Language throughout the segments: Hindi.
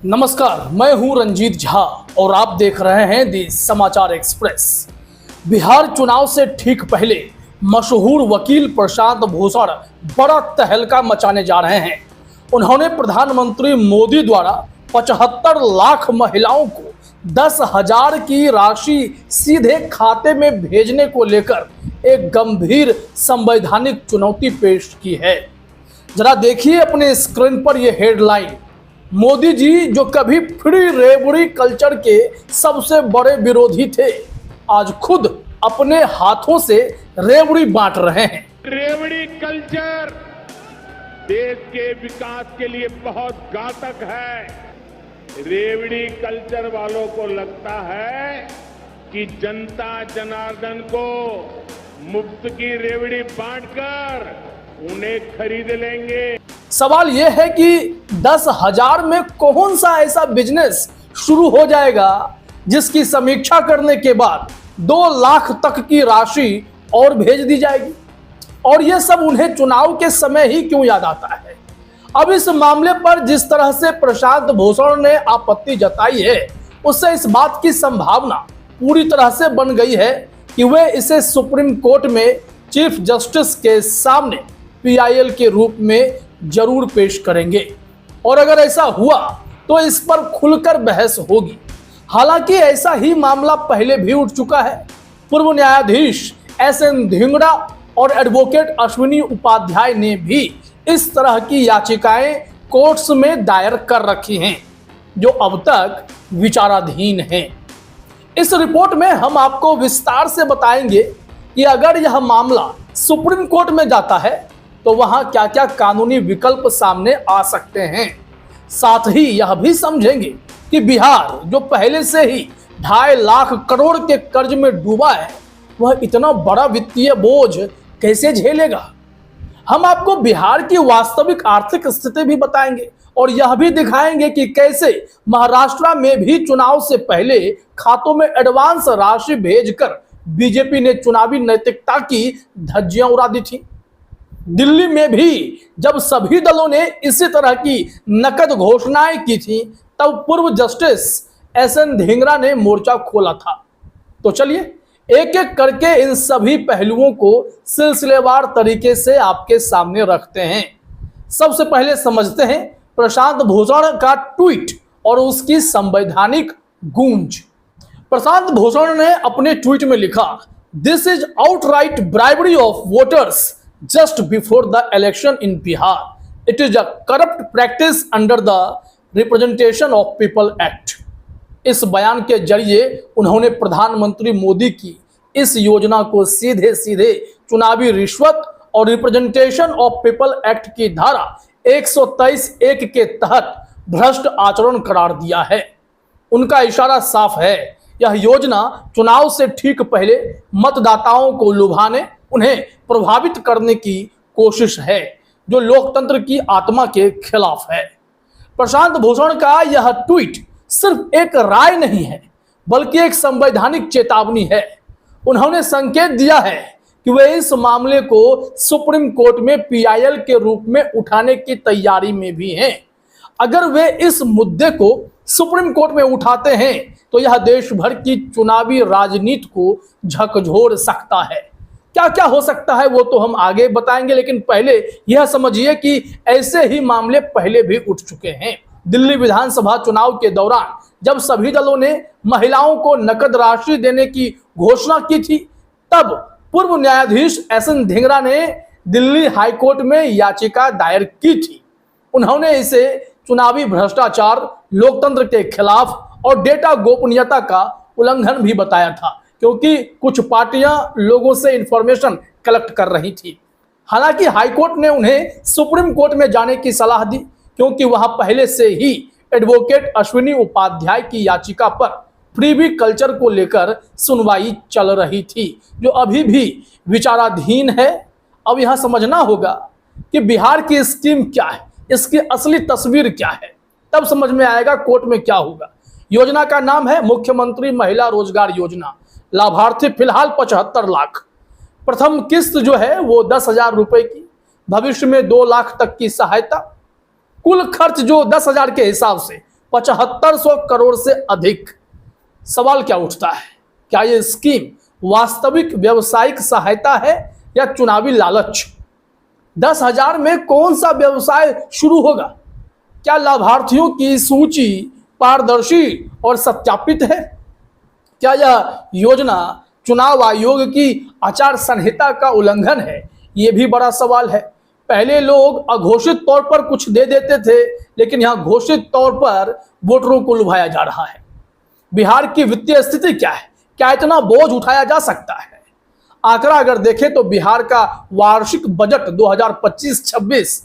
नमस्कार, मैं हूं रंजीत झा और आप देख रहे हैं दी समाचार एक्सप्रेस। बिहार चुनाव से ठीक पहले मशहूर वकील प्रशांत भूषण बड़ा तहलका मचाने जा रहे हैं। उन्होंने प्रधानमंत्री मोदी द्वारा 75 लाख महिलाओं को 10,000 की राशि सीधे खाते में भेजने को लेकर एक गंभीर संवैधानिक चुनौती पेश की है। जरा देखिए अपने स्क्रीन पर यह हेडलाइन। मोदी जी जो कभी फ्री रेवड़ी कल्चर के सबसे बड़े विरोधी थे, आज खुद अपने हाथों से रेवड़ी बांट रहे हैं। रेवड़ी कल्चर देश के विकास के लिए बहुत घातक है। रेवड़ी कल्चर वालों को लगता है कि जनता जनार्दन को मुफ्त की रेवड़ी बांटकर उन्हें खरीद लेंगे। सवाल यह है कि 10,000 में कौन सा ऐसा बिजनेस शुरू हो जाएगा जिसकी समीक्षा करने के बाद 2 लाख तक की राशि और भेज दी जाएगी, और यह सब उन्हें चुनाव के समय ही क्यों याद आता है। अब इस मामले पर जिस तरह से प्रशांत भूषण ने आपत्ति जताई है, उससे इस बात की संभावना पूरी तरह से बन गई है कि वे इसे सुप्रीम कोर्ट में चीफ जस्टिस के सामने PIL के रूप में जरूर पेश करेंगे, और अगर ऐसा हुआ तो इस पर खुलकर बहस होगी। हालांकि ऐसा ही मामला पहले भी उठ चुका है। पूर्व न्यायाधीश SN धिंगड़ा और एडवोकेट अश्विनी उपाध्याय ने भी इस तरह की याचिकाएं कोर्ट्स में दायर कर रखी हैं, जो अब तक विचाराधीन हैं। इस रिपोर्ट में हम आपको विस्तार से बताएंगे कि अगर यह मामला सुप्रीम कोर्ट में जाता है तो वहां क्या क्या कानूनी विकल्प सामने आ सकते हैं। साथ ही यह भी समझेंगे कि बिहार जो पहले से ही 2.5 लाख करोड़ के कर्ज में डूबा है, वह इतना बड़ा वित्तीय बोझ कैसे झेलेगा। हम आपको बिहार की वास्तविक आर्थिक स्थिति भी बताएंगे और यह भी दिखाएंगे कि कैसे महाराष्ट्र में भी चुनाव से पहले खातों में एडवांस राशि भेजकर बीजेपी ने चुनावी नैतिकता की धज्जियां उड़ा दी थी। दिल्ली में भी जब सभी दलों ने इसी तरह की नकद घोषणाएं की थी, तब पूर्व जस्टिस SN धिंगड़ा ने मोर्चा खोला था। तो चलिए एक एक करके इन सभी पहलुओं को सिलसिलेवार तरीके से आपके सामने रखते हैं। सबसे पहले समझते हैं प्रशांत भूषण का ट्वीट और उसकी संवैधानिक गूंज। प्रशांत भूषण ने अपने ट्वीट में लिखा, this is outright bribery of voters just before the election in Bihar. It is a corrupt practice under the Representation of People Act. इस बयान के जरिए उन्होंने प्रधानमंत्री मोदी की इस योजना को सीधे सीधे चुनावी रिश्वत और रिप्रेजेंटेशन ऑफ पीपल एक्ट की धारा 123(1) के तहत भ्रष्ट आचरण करार दिया है। उनका इशारा साफ है, यह योजना चुनाव से ठीक पहले मतदाताओं को लुभाने, उन्हें प्रभावित करने की कोशिश है, जो लोकतंत्र की आत्मा के खिलाफ है। प्रशांत भूषण का यह ट्वीट सिर्फ एक राय नहीं है, बल्कि एक संवैधानिक चेतावनी है। उन्होंने संकेत दिया है कि वे इस मामले को सुप्रीम कोर्ट में PIL के रूप में उठाने की तैयारी में भी हैं। अगर वे इस मुद्दे को सुप्रीम कोर्ट में उठाते हैं तो यह देश भर की चुनावी राजनीति को झकझोर सकता है। क्या क्या हो सकता है वो तो हम आगे बताएंगे, लेकिन पहले यह समझिए कि ऐसे ही मामले पहले भी उठ चुके हैं। दिल्ली विधानसभा चुनाव के दौरान जब सभी दलों ने महिलाओं को नकद राशि देने की घोषणा की थी, तब पूर्व न्यायाधीश SN धिंगड़ा ने दिल्ली हाईकोर्ट में याचिका दायर की थी। उन्होंने इसे चुनावी भ्रष्टाचार, लोकतंत्र के खिलाफ और डेटा गोपनीयता का उल्लंघन भी बताया था, क्योंकि कुछ पार्टियां लोगों से इंफॉर्मेशन कलेक्ट कर रही थी। हालांकि हाईकोर्ट ने उन्हें सुप्रीम कोर्ट में जाने की सलाह दी, क्योंकि वहां पहले से ही एडवोकेट अश्विनी उपाध्याय की याचिका पर फ्रीबी कल्चर को लेकर सुनवाई चल रही थी, जो अभी भी विचाराधीन है। अब यहां समझना होगा कि बिहार की स्कीम क्या है, इसकी असली तस्वीर क्या है, तब समझ में आएगा कोर्ट में क्या होगा। योजना का नाम है मुख्यमंत्री महिला रोजगार योजना। लाभार्थी फिलहाल 75 लाख। प्रथम किस्त जो है वो 10,000 रुपए की, भविष्य में 2 लाख तक की सहायता। कुल खर्च जो 10,000 के हिसाब से 7500 करोड़ से अधिक। सवाल क्या उठता है, क्या यह स्कीम वास्तविक व्यावसायिक सहायता है या चुनावी लालच? 10,000 में कौन सा व्यवसाय शुरू होगा? क्या लाभार्थियों की सूची पारदर्शी और सत्यापित है? क्या यह योजना चुनाव आयोग की आचार संहिता का उल्लंघन है? यह भी बड़ा सवाल है। पहले लोग अघोषित तौर पर कुछ दे देते थे, लेकिन यहां घोषित तौर पर वोटरों को लुभाया जा रहा है। बिहार की वित्तीय स्थिति क्या है? क्या इतना बोझ उठाया जा सकता है? आंकड़ा अगर देखें तो बिहार का वार्षिक बजट 2025-26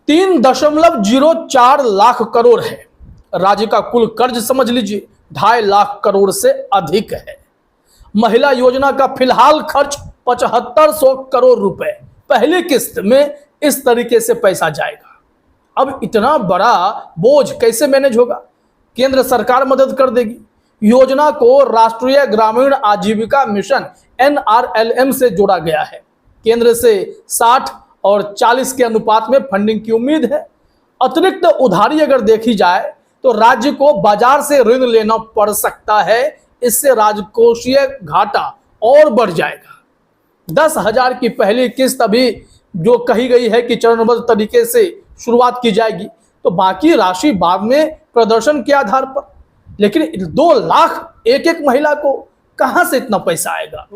3.04 लाख करोड़ है। राज्य का कुल कर्ज समझ लीजिए 2.5 लाख करोड़ से अधिक है। महिला योजना का फिलहाल खर्च 7500 करोड़ रुपए। पहली किस्त में इस तरीके से पैसा जाएगा। अब इतना बड़ा बोझ कैसे मैनेज होगा? केंद्र सरकार मदद कर देगी। योजना को राष्ट्रीय ग्रामीण आजीविका मिशन NRLM से जोड़ा गया है। केंद्र से 60 और 40 के अनुपात में फंडिंग की उम्मीद है। अतिरिक्त उधारी अगर देखी जाए तो राज्य को बाजार से ऋण लेना पड़ सकता है। इससे राजकोषीय घाटा और बढ़ जाएगा। 10,000 की पहली किस्त अभी जो कही गई है कि चरणबद्ध तरीके से शुरुआत की जाएगी, तो बाकी राशि बाद में प्रदर्शन के आधार पर। लेकिन 2 लाख एक महिला को कहां से इतना पैसा आएगा?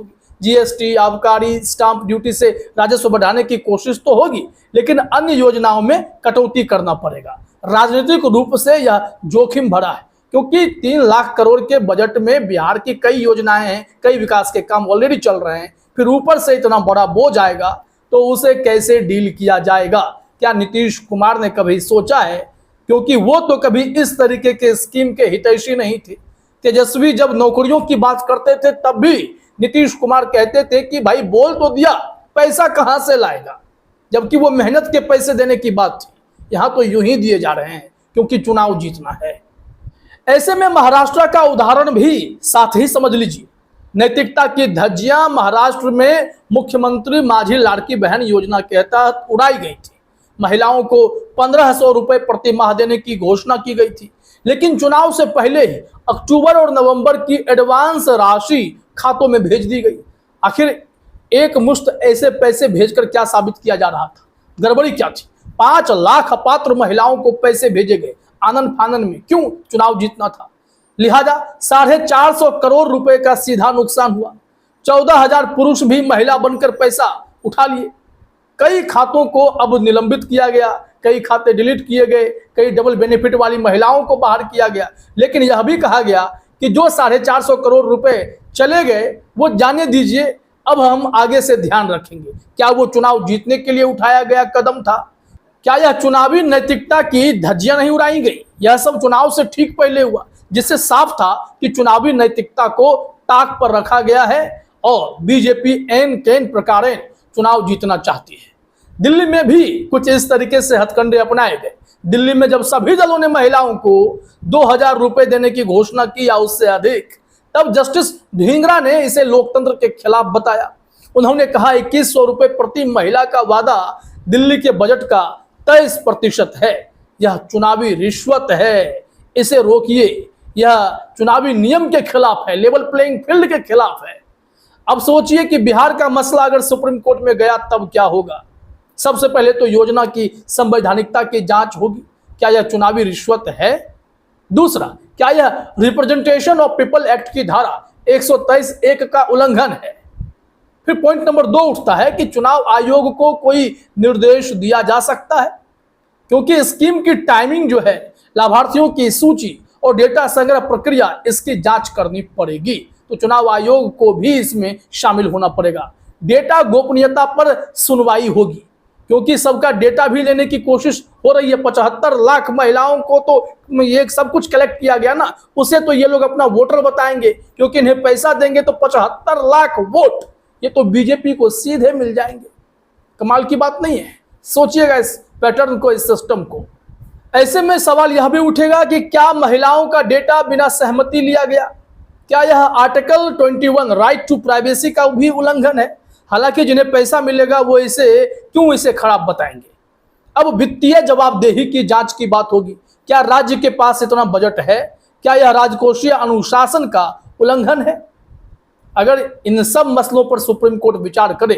GST, आबकारी, स्टाम्प ड्यूटी से राजस्व बढ़ाने की कोशिश तो होगी, लेकिन अन्य योजनाओं में कटौती करना पड़ेगा। राजनीतिक रूप से यह जोखिम भरा है, क्योंकि 3 लाख करोड़ के बजट में बिहार की कई योजनाएं हैं, कई विकास के काम ऑलरेडी चल रहे हैं। फिर ऊपर से इतना बड़ा बोझ आएगा तो उसे कैसे डील किया जाएगा? क्या नीतीश कुमार ने कभी सोचा है? क्योंकि वो तो कभी इस तरीके के स्कीम के हितैषी नहीं थे। तेजस्वी जब नौकरियों की बात करते थे तब भी नीतीश कुमार कहते थे कि भाई बोल तो दिया, पैसा कहां से लाएगा? जबकि वो मेहनत के पैसे देने की बात थी। यहां तो यूं ही दिए जा रहे हैं क्योंकि चुनाव जीतना है। ऐसे में महाराष्ट्र का उदाहरण भी साथ ही समझ लीजिए। नैतिकता की धज्जियां महाराष्ट्र में मुख्यमंत्री माझी लाड़की बहन योजना के तहत उड़ाई गई थी। महिलाओं को 1500 रुपए प्रति माह देने की घोषणा की गई थी, लेकिन चुनाव से पहले ही अक्टूबर और नवंबर की एडवांस राशि खातों में भेज दी गई। आखिर एक मुश्त ऐसे पैसे भेजकर क्या साबित किया जा रहा था? गड़बड़ी क्या थी? 5 लाख अपात्र महिलाओं को पैसे भेजे गए आनंद फानन में। क्यों? चुनाव जीतना था। लिहाजा 450 करोड़ रुपए का सीधा नुकसान हुआ। 14,000 पुरुष भी महिला बनकर पैसा उठा लिए। कई खातों को अब निलंबित किया गया, कई खाते डिलीट किए गए, कई डबल बेनिफिट वाली महिलाओं को बाहर किया गया। लेकिन यह भी कहा गया कि जो 450 करोड़ रुपए चले गए वो जाने दीजिए, अब हम आगे से ध्यान रखेंगे। क्या वो चुनाव जीतने के लिए उठाया गया कदम था? क्या यह चुनावी नैतिकता की धज्जियां नहीं उड़ाई गई? यह सब चुनाव से ठीक पहले हुआ, जिससे साफ था कि चुनावी नैतिकता को ताक पर रखा गया है और बीजेपी एन कैन प्रकारेण चुनाव जीतना चाहती है। दिल्ली में भी कुछ इस तरीके से हथकंडे अपनाए गए। दिल्ली में जब सभी दलों ने महिलाओं को 2,000 रुपए देने की घोषणा की या उससे अधिक, तब जस्टिस ढींगरा ने इसे लोकतंत्र के खिलाफ बताया। उन्होंने कहा 2100 रुपए प्रति महिला का वादा दिल्ली के बजट का 23% है। यह चुनावी रिश्वत है, इसे रोकिए। यह चुनावी नियम के खिलाफ है, लेवल प्लेइंग फील्ड के खिलाफ है। अब सोचिए कि बिहार का मसला अगर सुप्रीम कोर्ट में गया तब क्या होगा? सबसे पहले तो योजना की संवैधानिकता की जांच होगी। क्या यह चुनावी रिश्वत है? दूसरा, क्या यह रिप्रेजेंटेशन ऑफ पीपल एक्ट की धारा 123(1) का उल्लंघन है? फिर पॉइंट नंबर 2 उठता है कि चुनाव आयोग को कोई निर्देश दिया जा सकता है, क्योंकि स्कीम की टाइमिंग जो है, लाभार्थियों की सूची और डेटा संग्रह प्रक्रिया, इसकी जांच करनी पड़ेगी। तो चुनाव आयोग को भी इसमें शामिल होना पड़ेगा। डेटा गोपनीयता पर सुनवाई होगी, क्योंकि सबका डेटा भी लेने की कोशिश हो रही है। 75 लाख महिलाओं को तो ये सब कुछ कलेक्ट किया गया ना, उसे तो ये लोग अपना वोटर बताएंगे, क्योंकि इन्हें पैसा देंगे तो 75 लाख वोट ये तो बीजेपी को सीधे मिल जाएंगे। कमाल की बात नहीं है? सोचिएगा इस पैटर्न को, इस सिस्टम को। ऐसे में सवाल यह भी उठेगा कि क्या महिलाओं का डेटा बिना सहमति लिया गया? क्या यह आर्टिकल 21 राइट टू प्राइवेसी का भी उल्लंघन है? हालांकि जिन्हें पैसा मिलेगा वो इसे खराब बताएंगे। अब वित्तीय जवाबदेही की जांच की बात होगी। क्या राज्य के पास इतना बजट है? क्या यह राजकोषीय अनुशासन का उल्लंघन है? अगर इन सब मसलों पर सुप्रीम कोर्ट विचार करे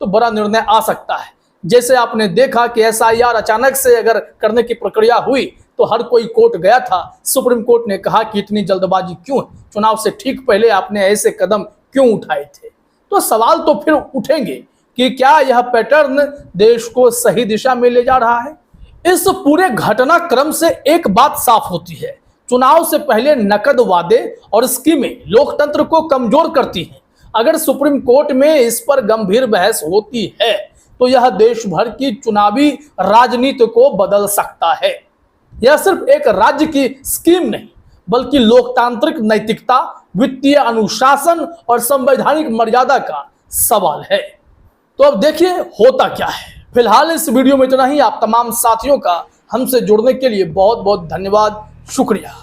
तो बड़ा निर्णय आ सकता है। जैसे आपने देखा कि एसआईआर अचानक से अगर करने की प्रक्रिया हुई तो हर कोई कोर्ट गया था। सुप्रीम कोर्ट ने कहा कि इतनी जल्दबाजी क्यों है, चुनाव से ठीक पहले आपने ऐसे कदम क्यों उठाए थे? तो सवाल तो फिर उठेंगे कि क्या यह पैटर्न देश को सही दिशा में ले जा रहा है? इस पूरे घटनाक्रम से एक बात साफ होती है, चुनाव से पहले नकद वादे और स्कीमें लोकतंत्र को कमजोर करती हैं। अगर सुप्रीम कोर्ट में इस पर गंभीर बहस होती है तो यह देश भर की चुनावी राजनीति को बदल सकता है। यह सिर्फ एक राज्य की स्कीम नहीं बल्कि लोकतांत्रिक नैतिकता, वित्तीय अनुशासन और संवैधानिक मर्यादा का सवाल है। तो अब देखिए होता क्या है। फिलहाल इस वीडियो में इतना ही। आप तमाम साथियों का हमसे जुड़ने के लिए बहुत बहुत धन्यवाद, शुक्रिया।